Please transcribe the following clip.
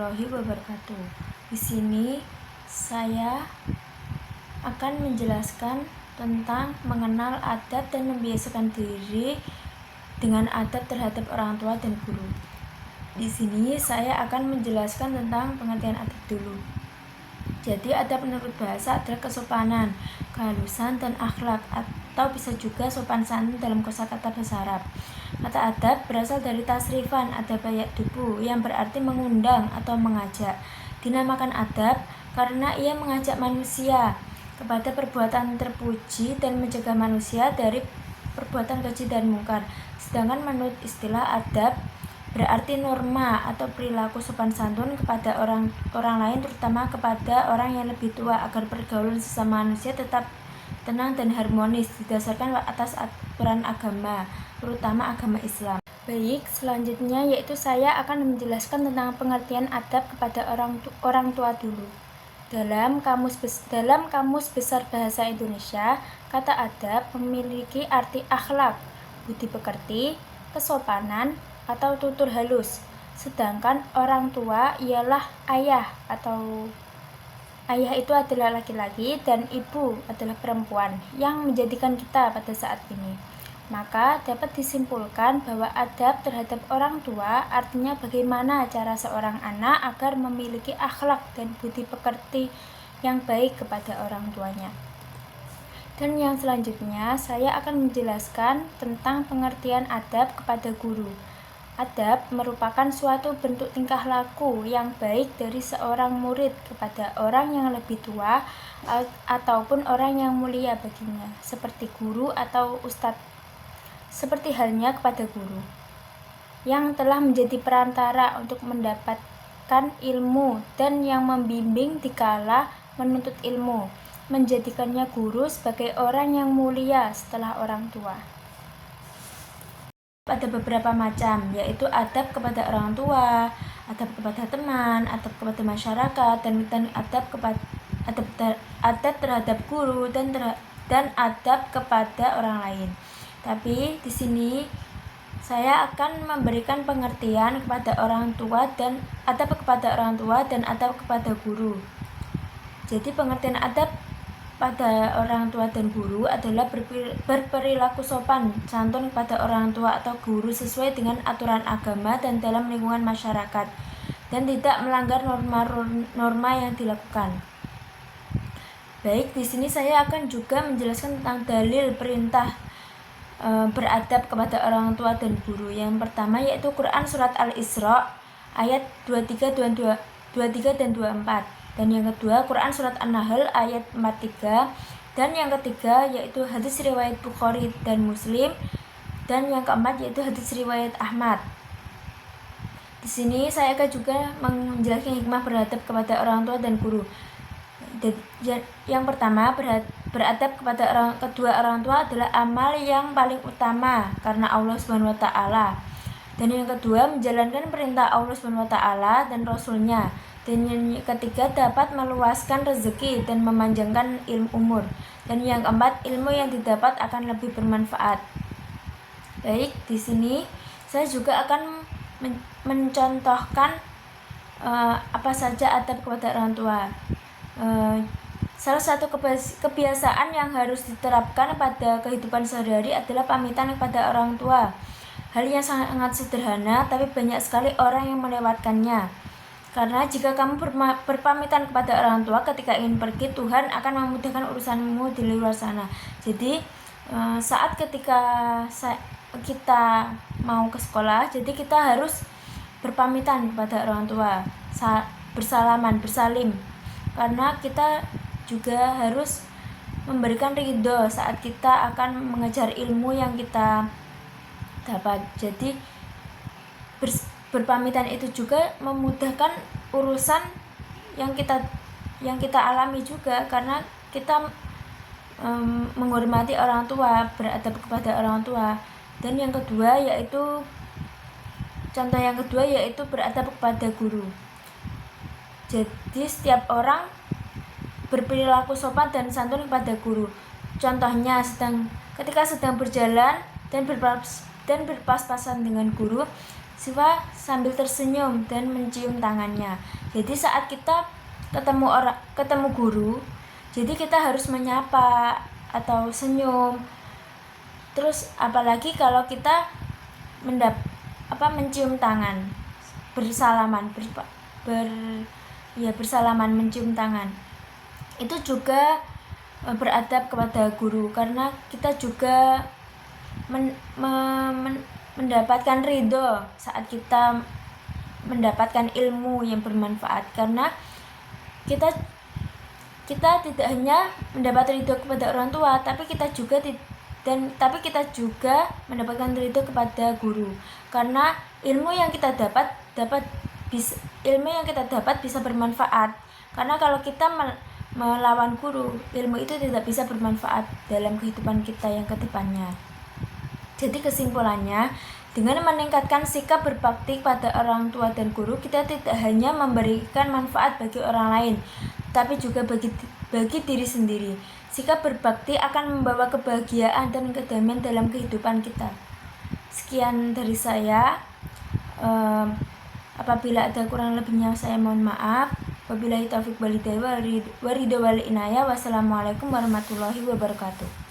warahmatullahi wabarakatuh. Di sini saya akan menjelaskan tentang mengenal adab dan membiasakan diri dengan adab terhadap orang tua dan guru. Di sini saya akan menjelaskan tentang pengertian adab dulu. Jadi adab menurut bahasa adalah kesopanan, kehalusan, dan akhlak, atau bisa juga sopan santun dalam kosakata bahasa Arab. Kata adab berasal dari tasrifan adab ya'dubu yang berarti mengundang atau mengajak. Dinamakan adab karena ia mengajak manusia kepada perbuatan terpuji dan mencegah manusia dari perbuatan keji dan mungkar. Sedangkan menurut istilah adab berarti norma atau perilaku sopan santun kepada orang lain, terutama kepada orang yang lebih tua, agar pergaulan sesama manusia tetap tenang dan harmonis didasarkan atas aturan agama, terutama agama Islam. Baik, selanjutnya yaitu saya akan menjelaskan tentang pengertian adab kepada orang tua dulu. Dalam kamus besar bahasa Indonesia, kata adab memiliki arti akhlak, budi pekerti, kesopanan, atau tutur halus. Sedangkan orang tua ialah ayah, atau ayah itu adalah laki-laki dan ibu adalah perempuan yang menjadikan kita pada saat ini. Maka dapat disimpulkan bahwa adab terhadap orang tua artinya bagaimana cara seorang anak agar memiliki akhlak dan budi pekerti yang baik kepada orang tuanya. Dan yang selanjutnya saya akan menjelaskan tentang pengertian adab kepada guru. Adab merupakan suatu bentuk tingkah laku yang baik dari seorang murid kepada orang yang lebih tua ataupun orang yang mulia baginya, seperti guru atau ustadz. Seperti halnya kepada guru yang telah menjadi perantara untuk mendapatkan ilmu dan yang membimbing dikala menuntut ilmu, menjadikannya guru sebagai orang yang mulia setelah orang tua. Ada beberapa macam, yaitu adab kepada orang tua, adab kepada teman, adab kepada masyarakat, dan adab terhadap guru dan adab kepada orang lain. Tapi di sini saya akan memberikan pengertian kepada orang tua dan adab kepada orang tua dan adab kepada guru. Jadi pengertian adab pada orang tua dan guru adalah berperilaku sopan santun kepada orang tua atau guru sesuai dengan aturan agama dan dalam lingkungan masyarakat, dan tidak melanggar norma yang dilakukan. Baik, di sini saya akan juga menjelaskan tentang dalil perintah beradab kepada orang tua dan guru. Yang pertama yaitu Quran surat Al-Isra ayat 23 dan 24. Dan yang kedua Quran surat An-Nahl ayat 43. Dan yang ketiga yaitu hadis riwayat Bukhari dan Muslim. Dan yang keempat yaitu hadis riwayat Ahmad. Di sini saya akan juga menjelaskan hikmah beradab kepada orang tua dan guru. Yang pertama, beradab kepada kedua orang tua adalah amal yang paling utama karena Allah Subhanahu wa taala. Dan yang kedua, menjalankan perintah Allah Subhanahu wa taala dan Rasulnya. Dan yang ketiga, dapat meluaskan rezeki dan memanjangkan umur. Dan yang keempat, ilmu yang didapat akan lebih bermanfaat. Baik, di sini saya juga akan mencontohkan apa saja adab kepada orang tua. Salah satu kebiasaan yang harus diterapkan pada kehidupan sehari-hari adalah pamitan kepada orang tua. Hal yang sangat sederhana, tapi banyak sekali orang yang melewatkannya. Karena jika kamu berpamitan kepada orang tua ketika ingin pergi, Tuhan akan memudahkan urusanmu di luar sana. Jadi saat ketika kita mau ke sekolah, jadi kita harus berpamitan kepada orang tua, bersalaman, bersalim. Karena kita juga harus memberikan ridho saat kita akan mengejar ilmu yang kita dapat. Jadi berpamitan itu juga memudahkan urusan yang kita alami juga, karena kita menghormati orang tua, beradab kepada orang tua. Dan yang kedua yaitu beradab kepada guru. Jadi setiap orang berperilaku sopan dan santun kepada guru. Contohnya ketika sedang berjalan dan berpas-pasan dengan guru, siswa sambil tersenyum dan mencium tangannya. Jadi saat kita ketemu guru, jadi kita harus menyapa atau senyum. Terus apalagi kalau kita mencium tangan, bersalaman, bersalaman mencium tangan. Itu juga beradab kepada guru, karena kita juga mendapatkan ridho saat kita mendapatkan ilmu yang bermanfaat, karena kita tidak hanya mendapat ridho kepada orang tua, tapi kita juga mendapatkan ridho kepada guru, karena ilmu yang kita dapat bisa bermanfaat. Karena kalau kita melawan guru, ilmu itu tidak bisa bermanfaat dalam kehidupan kita yang kedepannya. Jadi kesimpulannya, dengan meningkatkan sikap berbakti pada orang tua dan guru, kita tidak hanya memberikan manfaat bagi orang lain, tapi juga bagi diri sendiri. Sikap berbakti akan membawa kebahagiaan dan kedamaian dalam kehidupan kita. Sekian dari saya. Apabila ada kurang lebihnya saya mohon maaf. Wabillahi taufiq walhidayah. Wassalamualaikum warahmatullahi wabarakatuh.